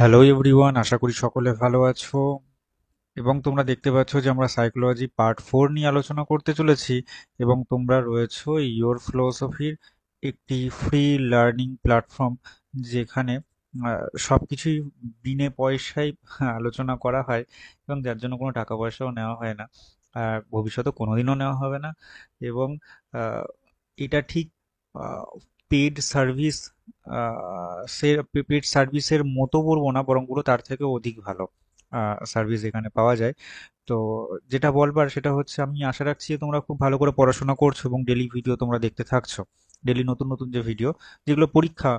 Hello everyone, আশা করি সকলে ভালো আছো এবং তোমরা দেখতে পাচ্ছ যে আমরা সাইকোলজি পার্ট 4 নিয়ে আলোচনা করতে চলেছি এবং তোমরা রয়েছো ইওর ফিলোসফির একটি ফ্রি লার্নিং প্ল্যাটফর্ম, যেখানে সবকিছুই বিনে পয়সায় আলোচনা করা হয় এবং যার জন্য কোনো টাকা পয়সাও নেওয়া হয় না, আর ভবিষ্যতে কোনোদিনও নেওয়া হবে না। এবং আহ, এটা ঠিক পেড সার্ভিস, সে পেড সার্ভিসের মতো বলবো না, বরং পুরো তার থেকে অধিক ভালো সার্ভিস এখানে পাওয়া যায়। তো যেটা বলবার সেটা হচ্ছে, আমি আশা রাখছি যে তোমরা খুব ভালো করে পড়াশোনা করছো এবং ডেলি ভিডিও তোমরা দেখতে থাকছো। ডেলি নতুন নতুন যে ভিডিও, যেগুলো পরীক্ষা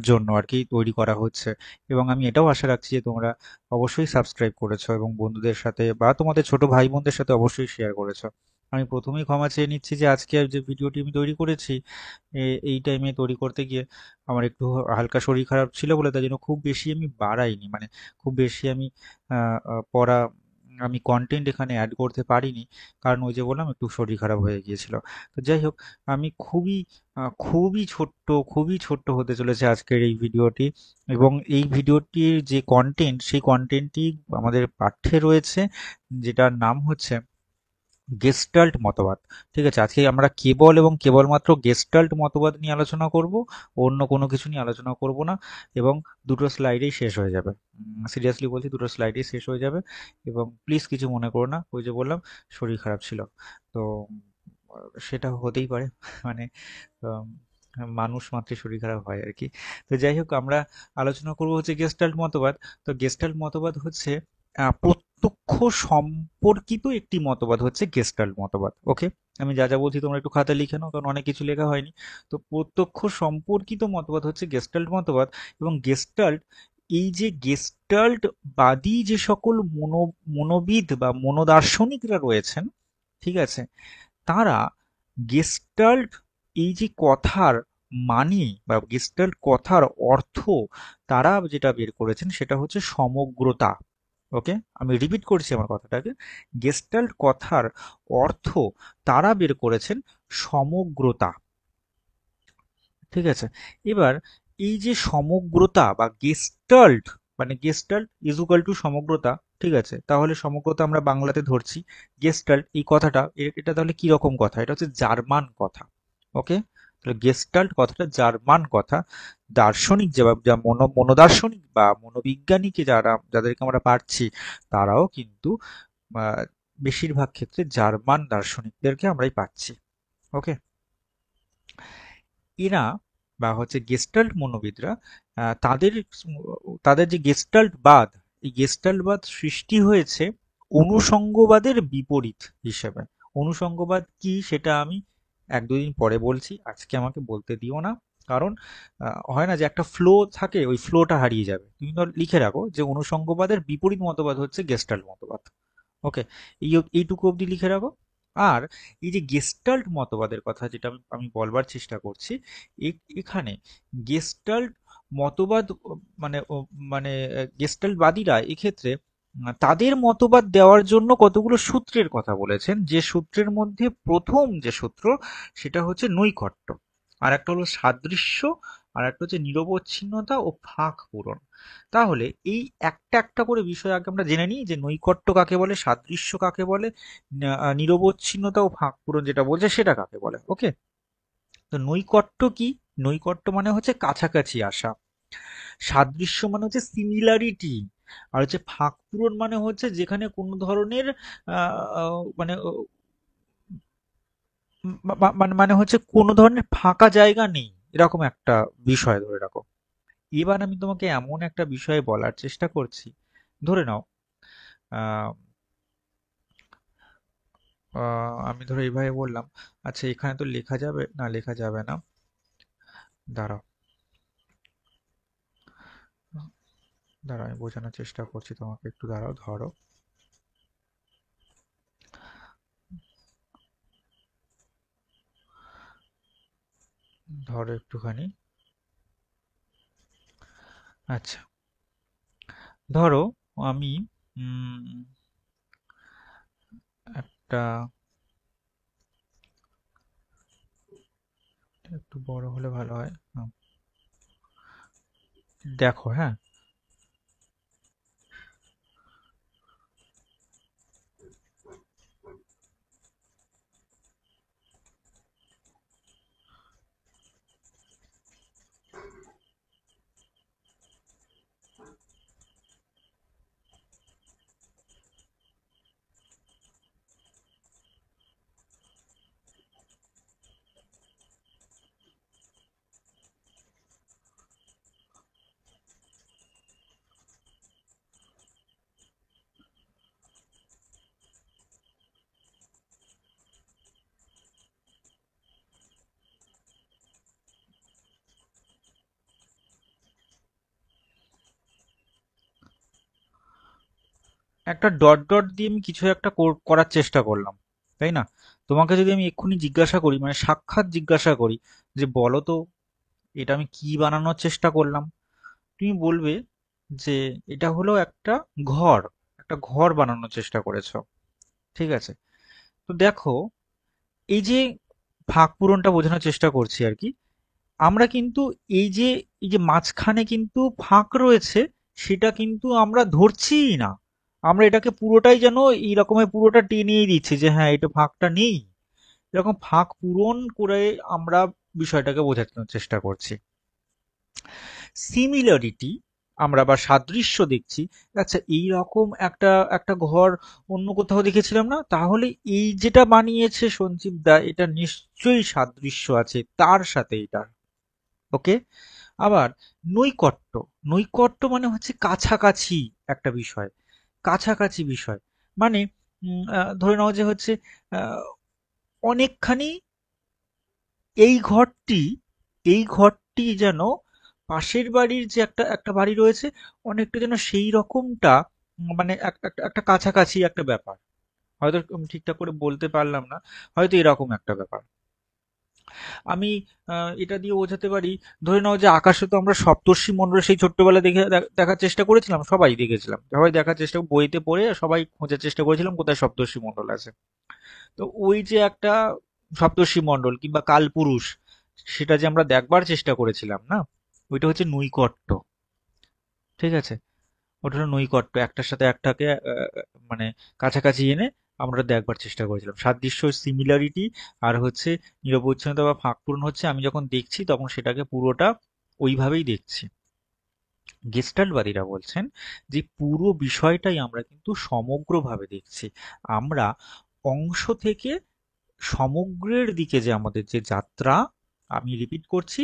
জন্য আর কি তৈরি করা হচ্ছে। এবং আমি এটাও আশা রাখছি যে তোমরা অবশ্যই সাবস্ক্রাইব করেছো এবং বন্ধুদের সাথে বা তোমাদের ছোট ভাই বোনদের সাথে অবশ্যই শেয়ার করেছো। আমি প্রথমেই ক্ষমা চেয়ে নিচ্ছি যে আজকে যে ভিডিওটি আমি তৈরি করেছি, এই টাইমে তৈরি করতে গিয়ে আমার একটু হালকা শরীর খারাপ ছিল বলে তাই জন্য খুব বেশি আমি বাড়াইনি, মানে খুব বেশি আমি পড়া, আমি কন্টেন্ট এখানে অ্যাড করতে পারিনি, কারণ ওই যে বললাম একটু শরীর খারাপ হয়ে গিয়েছিল। তো যাই হোক, আমি খুবই ছোট্ট হতে চলেছে আজকের এই ভিডিওটি। এবং এই ভিডিওটির যে কন্টেন্ট, সেই কন্টেন্টটি আমাদের পাঠ্যে রয়েছে, যেটার নাম হচ্ছে গেস্টাল্ট মতবাদ। ঠিক আছে, আজকে আমরা কেবল এবং কেবলমাত্র গেস্টাল্ট মতবাদ নিয়ে আলোচনা করব, অন্য কোনো কিছু নিয়ে আলোচনা করব না। এবং দুটো স্লাইডেই শেষ হয়ে যাবে, সিরিয়াসলি বলছি, দুটো স্লাইডেই শেষ হয়ে যাবে। এবং প্লিজ কিছু মনে করো না, ওই যে বললাম শরীর খারাপ ছিল, তো সেটা হতেই পারে। মানে আম, মানুষ মাত্রই শরীর খারাপ হয় আর কি। তো যাই হোক, আমরা আলোচনা করব হচ্ছে গেস্টাল্ট মতবাদ। তো গেস্টাল্ট মতবাদ হচ্ছে প্রত্যক্ষ সম্পর্কিত একটি মতবাদ, হচ্ছে গেস্টাল্ট মতবাদ। ওকে, আমি যা যা বলছি তোমরা একটু খাতায় লিখে নাও, কারণ অনেক কিছু লেখা হয়নি। তো প্রত্যক্ষ সম্পর্কিত মতবাদ হচ্ছে গেস্টাল্ট মতবাদ। এবং গেস্টাল্ট, এই যে গেস্টাল্ট বাদী যে সকল মনোবিদ বা মনোদার্শনিকরা রয়েছেন, ঠিক আছে, তারা গেস্টাল্ট, এই যে কথার মানে বা গেস্টাল্ট কথার অর্থ, তারা যেটা বের করেছেন সেটা হচ্ছে সমগ্রতা। ওকে, আমি রিপিট করছি আমার কথাটাকে, গেস্টাল্ট কথার অর্থ তারা বের করেছেন সমগ্রতা। ঠিক আছে, এবার এই যে সমগ্রতা বা গেস্টাল্ট, মানে গেস্টাল্ট ইজ ইকুয়াল টু সমগ্রতা। ঠিক আছে, তাহলে সমগ্রতা আমরা বাংলাতে ধরছি। গেস্টাল্ট এই কথাটা, এটা তাহলে কি রকম কথা? এটা হচ্ছে জার্মান কথা। ওকে, তাহলে গেস্টাল্ট কথাটা জার্মান কথা। দার্শনিক যে যা মনোদার্শনিক বা মনোবিজ্ঞানীকে যাদেরকে আমরা পাচ্ছি, তারাও কিন্তু আহ, বেশিরভাগ ক্ষেত্রে জার্মান দার্শনিকদেরকে আমরাই পাচ্ছি। ওকে, এরা বা হচ্ছে গেস্টাল্ট মনোবিদরা, তাদের তাদের যে গেস্টাল্ট বাদ, এই গেস্টাল্ট বাদ সৃষ্টি হয়েছে অনুষঙ্গবাদের বিপরীত হিসেবে। অনুষঙ্গবাদ কি সেটা আমি এক দুদিন পরে বলছি, আজকে আমাকে বলতে দিও না। কারণ হয় না যে একটা ফ্লো থাকে, ওই ফ্লোটা হারিয়ে যাবে। তুমি তো লিখে রাখো যে অনুষঙ্গবাদের বিপরীত মতবাদ হচ্ছে গেস্টাল্ট মতবাদ। ওকে, এইটুকু অবধি লিখে রাখো। আর এই যে গেস্টাল্ট মতবাদের কথা যেটা আমি বলবার চেষ্টা করছি, এখানে গেস্টাল্ট মতবাদ মানে মানে গেস্টাল্টবাদীরা এক্ষেত্রে তাদের মতবাদ দেওয়ার জন্য কতগুলো সূত্রের কথা বলেছেন, যে সূত্রের মধ্যে প্রথম যে সূত্র সেটা হচ্ছে নৈকট্য, আর একটা হলো সাদৃশ্য, আর একটা হচ্ছে নিরবচ্ছিন্নতা ও ফাঁক পূরণ। তাহলে এই একটা একটা করে বিষয় আগে আমরা জেনে নিই, যে নৈকট্য কাকে বলে, সাদৃশ্য কাকে বলে, নিরবচ্ছিন্নতা ও ফাঁক পূরণ যেটা বলছে সেটা কাকে বলে। ওকে, তো নৈকট্য কি? নৈকট্য মানে হচ্ছে কাছাকাছি আসা। সাদৃশ্য মানে হচ্ছে সিমিলারিটি। আর হচ্ছে ফাঁক পূরণ মানে হচ্ছে যেখানে কোনো ধরনের মানে মানে মানে হচ্ছে কোনো ধরনের ফাঁকা জায়গা নেই, এরকম একটা বিষয় ধরে রাখো। এবার আমি তোমাকে এমন একটা বিষয়ে বলার চেষ্টা করছি, ধরে নাও আহ আমি ধরো এইভাবে বললাম, আচ্ছা এখানে তো লেখা যাবে না, লেখা যাবে না, দাঁড়াও, দাঁড়াও আমি বোঝানোর চেষ্টা করছি তোমাকে, একটু দাঁড়াও, ধরো, ধরো একটুখানি। আচ্ছা, ধরো আমি উম, একটা, একটু বড় হলে ভালো হয়। দেখো, হ্যাঁ, একটা ডট ডট দিয়ে আমি কিছু একটা করার চেষ্টা করলাম, তাই না? তোমাকে যদি আমি এক্ষুনি জিজ্ঞাসা করি, মানে সাক্ষাৎ জিজ্ঞাসা করি যে বলো তো এটা আমি কি বানানোর চেষ্টা করলাম, তুমি বলবে যে এটা হলো একটা ঘর, একটা ঘর বানানোর চেষ্টা করেছো। ঠিক আছে, তো দেখো, এই যে ফাঁক পূরণটা বোঝানোর চেষ্টা করছি আর কি। আমরা কিন্তু এই যে মাঝখানে কিন্তু ফাঁক রয়েছে, সেটা কিন্তু আমরা ধরছিই না। আমরা এটাকে পুরোটাই যেন এই রকমের পুরোটা টেনেই দিচ্ছি যে হ্যাঁ এটা ফাঁকটা নেই। এরকম ফাঁক পূরণ করে আমরা বিষয়টাকে বোঝানোর চেষ্টা করছি। সিমিলারিটি আমরা বা সাদৃশ্য দেখছি। আচ্ছা, এই রকম একটা একটা ঘর অন্য কোথাও দেখেছিলাম না, তাহলে এই যেটা বানিয়েছে সঞ্জীব দা এটা নিশ্চয়ই সাদৃশ্য আছে তার সাথে এটার। ওকে। আবার নৈকট্য, নৈকট্য মানে হচ্ছে কাছাকাছি একটা বিষয়, কাছাকাছি বিষয়। মানে ধরে নাও যে হচ্ছে আহ, অনেকখানি এই ঘরটি, এই ঘরটি যেন পাশের বাড়ির যে একটা একটা বাড়ি রয়েছে, অনেকটা যেন সেই রকমটা, মানে একটা কাছাকাছি একটা ব্যাপার। হয়তো আমি ঠিকঠাক করে বলতে পারলাম না, হয়তো এরকম একটা ব্যাপার। আমি এটা দিয়ে বোঝাতে পারি, ধরে নাও যে আকাশে তো আমরা সপ্তর্ষি মণ্ডল সেই ছোট্টবেলা দেখার চেষ্টা করেছিলাম, সবাই দেখেছিলাম, সবাই দেখার চেষ্টা, বইতে পড়ে সবাই খোঁজার চেষ্টা করেছিলাম কোথায় সপ্তর্ষি মণ্ডল আছে। তো ওই যে একটা সপ্তর্ষি মণ্ডল কিংবা কালপুরুষ, সেটা যে আমরা দেখবার চেষ্টা করেছিলাম না, ওইটা হচ্ছে নৈকট্য। ঠিক আছে, ওটা হলো নৈকট্য, একটার সাথে একটাকে মানে কাছাকাছি এনে আমরা দেখবার চেষ্টা করেছিলাম। সাদৃশ্য, সিমিলারিটি, আর হচ্ছে নিরবচ্ছিন্নতা বা ফাঁক পূরণ হচ্ছে আমি যখন দেখছি তখন সেটাকে পুরোটা ওইভাবেই দেখছি। গেস্টাল্টবাদীরা বলছেন যে পুরো বিষয়টাই আমরা কিন্তু সমগ্রভাবে দেখছি। আমরা অংশ থেকে সমগ্রের দিকে যে আমাদের যে যাত্রা, আমি রিপিট করছি,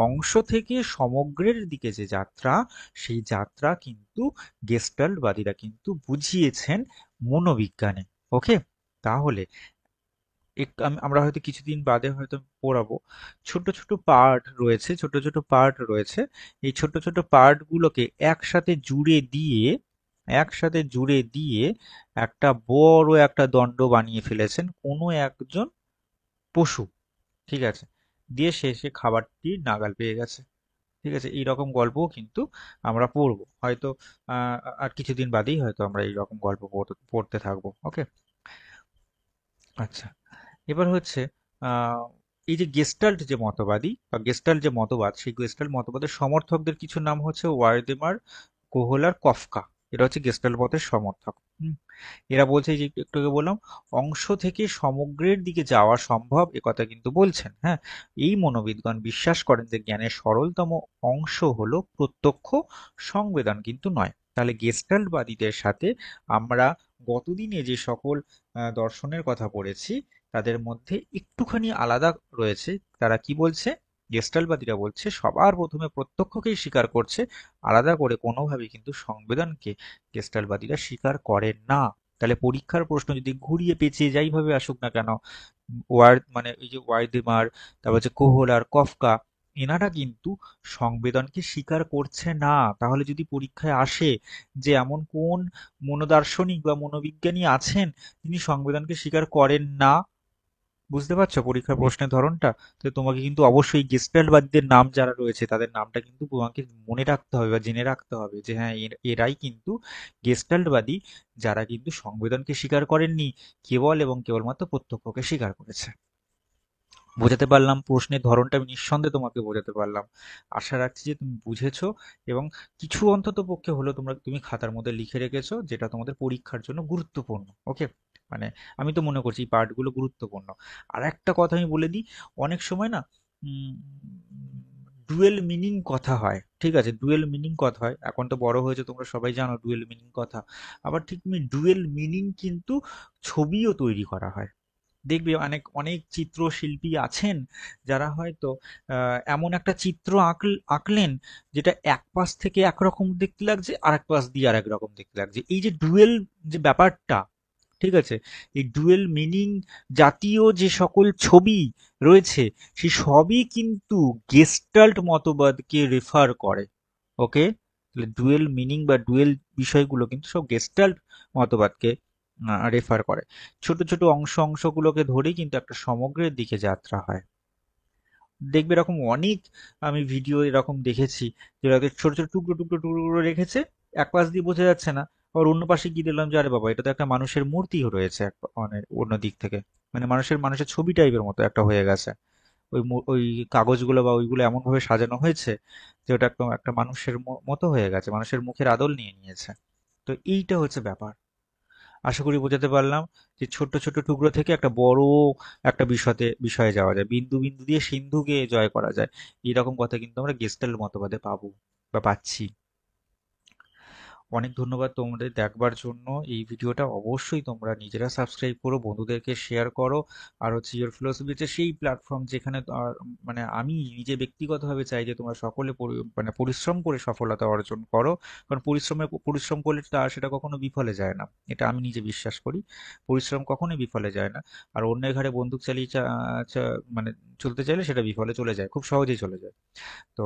অংশ থেকে সমগ্রের দিকে যে যাত্রা, সেই যাত্রা কিন্তু গেস্টাল্টবাদীরা কিন্তু বুঝিয়েছেন মনোবিজ্ঞানে। ওকে, তাহলে আমরা হয়তো কিছুদিন বাদে হয়তো পড়াবো। ছোট ছোট পার্ট রয়েছে, ছোট ছোট পার্ট রয়েছে। এই ছোট ছোট পার্টগুলোকে একসাথে জুড়ে দিয়ে, একসাথে জুড়ে দিয়ে একটা বড় একটা দণ্ড বানিয়ে ফেলেছেন কোনো একজন পশু। ঠিক আছে, দিয়ে সে খাবারটি নাগাল পেয়ে গেছে। ঠিক আছে, এইরকম গল্পও কিন্তু আমরা পড়বো হয়তো। আর কিছুদিন বাদেই হয়তো আমরা এইরকম গল্প পড়তে থাকবো। ওকে। আচ্ছা, এবার হচ্ছে আহ, এই যে গেস্টাল্ট যে মতবাদী বা গেস্টাল্ট যে মতবাদ, সেই গেস্টাল্ট মতবাদের সমর্থকদের কিছু নাম হচ্ছে ওয়ার্দেমার, কোহলার, কফকা। এরা হচ্ছে গেস্টাল্ট মতের সমর্থক। হুম, এরা বলছে এই যে একটু একটু আগে বললাম, অংশ থেকে সমগ্রের দিকে যাওয়া সম্ভব একথা কিন্তু বলছেন। হ্যাঁ, এই মনোবিদগণ বিশ্বাস করেন যে জ্ঞানের সরলতম অংশ হলো প্রত্যক্ষ সংবেদন, কিন্তু নয়। তাহলে গেস্টাল্টবাদীদের সাথে আমরা গতদিনে যে সকল দর্শনের কথা পড়েছি তাদের মধ্যে একটুখানি আলাদা রয়েছে। তারা কি বলছে? গেস্টাল্টবাদীরা বলছে সবার প্রথমে প্রত্যক্ষকেই স্বীকার করছে, আলাদা করে কোনোভাবেই কিন্তু সংবেদনকে গেস্টাল্টবাদীরা স্বীকার করেন না। তাহলে পরীক্ষার প্রশ্ন যদি ঘুরিয়ে পেঁচিয়ে যাইভাবে আসুক না কেন, মানে এই যে ওয়ার্ডিমার, তারপর হচ্ছে কোহলার, কফকা, এনারা কিন্তু সংবেদনকে স্বীকার করছে না। তাহলে যদি পরীক্ষায় আসে যে এমন কোন মনোদার্শনিক বা মনোবিজ্ঞানী আছেন তিনি সংবেদনকে স্বীকার করেন না, বুঝতে পারছো পরীক্ষার প্রশ্নের ধরনটা? তো তোমাকে কিন্তু অবশ্যই গেস্টাল্টবাদীদের নাম যারা রয়েছে তাদের নামটা কিন্তু তোমাকে মনে রাখতে হবে বা জেনে রাখতে হবে যে হ্যাঁ এরাই কিন্তু গেস্টাল্টবাদী, যারা কিন্তু সংবেদনকে স্বীকার করেননি, কেবল এবং কেবলমাত্র প্রত্যক্ষকে স্বীকার করেছে। বোঝাতে পারলাম প্রশ্নের ধরনটা? আমি নিঃসন্দেহে তোমাকে বোঝাতে পারলাম। আশা রাখছি যে তুমি বুঝেছো এবং কিছু অন্তত পক্ষে হলো তুমি খাতার মধ্যে লিখে রেখেছো যেটা তোমাদের পরীক্ষার জন্য গুরুত্বপূর্ণ। ওকে, মানে আমি তো মনে করছি এই পার্টগুলো গুরুত্বপূর্ণ। আর একটা কথা আমি বলে দিই, অনেক সময় না ডুয়েল মিনিং কথা হয়। ঠিক আছে, ডুয়েল মিনিং কথা হয়, এখন তো বড় হয়েছে তোমরা সবাই জানো ডুয়েল মিনিং কথা। আবার ঠিক ডুয়েল মিনিং কিন্তু ছবিও তৈরি করা হয়। দেখবে অনেক অনেক চিত্রশিল্পী আছেন যারা হয়তো এমন একটা চিত্র আঁকলেন যেটা এক পাশ থেকে একরকম দেখতে লাগছে, আর এক পাশ দিয়ে আর এক রকম দেখতে লাগছে। এই যে ডুয়েল যে ব্যাপারটা, ঠিক আছে, এই ডুয়েল মিনিং জাতীয় যে সকল ছবি রয়েছে সেই সবই কিন্তু গেস্টাল্ট মতবাদকে রেফার করে। ওকে, তাহলে ডুয়েল মিনিং বা ডুয়েল বিষয়গুলো কিন্তু সব গেস্টাল্ট মতবাদকে রেফার করে। ছোট ছোট অংশগুলোকে ধরেই কিন্তু একটা সমগ্রের দিকে যাত্রা হয়। দেখবে এরকম অনেক, আমি ভিডিও এরকম দেখেছি যেটাতে ছোট ছোট টুকরো টুকরো টুকরো টুকরো রেখেছে, এক পাশ দিয়ে বোঝা যাচ্ছে না, আর অন্য পাশে গিয়ে দেখলাম যে আরে বাবা, এটা তো একটা মানুষের মূর্তিও রয়েছে মানে অন্য দিক থেকে, মানে মানুষের ছবি টাইপের মতো একটা হয়ে গেছে। ওই কাগজগুলো বা ওইগুলো এমন ভাবে সাজানো হয়েছে যে ওটা একদম একটা মানুষের মতো হয়ে গেছে, মানুষের মুখের আদল নিয়ে নিয়েছে। তো এইটা হচ্ছে ব্যাপার। আশা করি বোঝাতে পারলাম যে ছোট্ট ছোট্ট টুকরো থেকে একটা বড় একটা বিষয়ে যাওয়া যায়, বিন্দু বিন্দু দিয়ে সিন্ধুকে জয় করা যায়। এইরকম কথা কিন্তু আমরা গেস্টাল্ট মতবাদে পাবো বা পাচ্ছি। অনেক ধন্যবাদ তোমাদের দেখবার জন্য। এই ভিডিওটা অবশ্যই তোমরা নিজেরা সাবস্ক্রাইব করো, বন্ধুদেরকে শেয়ার করো। আর হচ্ছে ইওর ফিলোসফি হচ্ছে সেই প্ল্যাটফর্ম যেখানে মানে আমি নিজে ব্যক্তিগতভাবে চাই যে তোমরা সকলে মানে পরিশ্রম করে সফলতা অর্জন করো। কারণ পরিশ্রম করলে সেটা কখনো বিফলে যায় না, এটা আমি নিজে বিশ্বাস করি। পরিশ্রম কখনোই বিফলে যায় না। আর অন্যের ঘাড়ে বন্দুক চালিয়ে মানে চলতে চাইলে সেটা বিফলে চলে যায়, খুব সহজেই চলে যায়। তো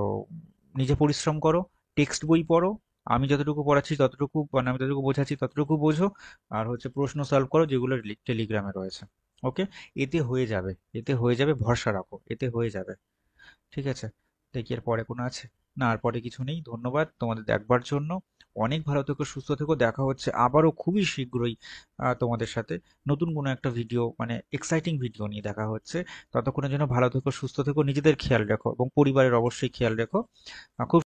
নিজে পরিশ্রম করো, টেক্সট বই পড়ো, আমি যতটুকু পড়াচ্ছি ততটুকু, মানে আমি যতটুকু বোঝাচ্ছি ততটুকু বোঝো। আর হচ্ছে প্রশ্ন সলভ করো যেগুলো টেলিগ্রামে রয়েছে। ওকে, এতে হয়ে যাবে, এতে হয়ে যাবে, ভরসা রাখো, এতে হয়ে যাবে। ঠিক আছে? দেখি এর পরে কোনো আছে? না, আর পরে কিছু নেই। ধন্যবাদ তোমাদের দেখবার জন্য। অনেক ভালো থেকো, সুস্থ থেকো, দেখা হচ্ছে আবারও খুবই শীঘ্রই তোমাদের সাথে নতুন কোনো একটা ভিডিও, মানে এক্সাইটিং ভিডিও নিয়ে দেখা হচ্ছে। ততক্ষণের জন্য ভালো থেকো, সুস্থ থেকো, নিজেদের খেয়াল রেখো এবং পরিবারের অবশ্যই খেয়াল রেখো। খুব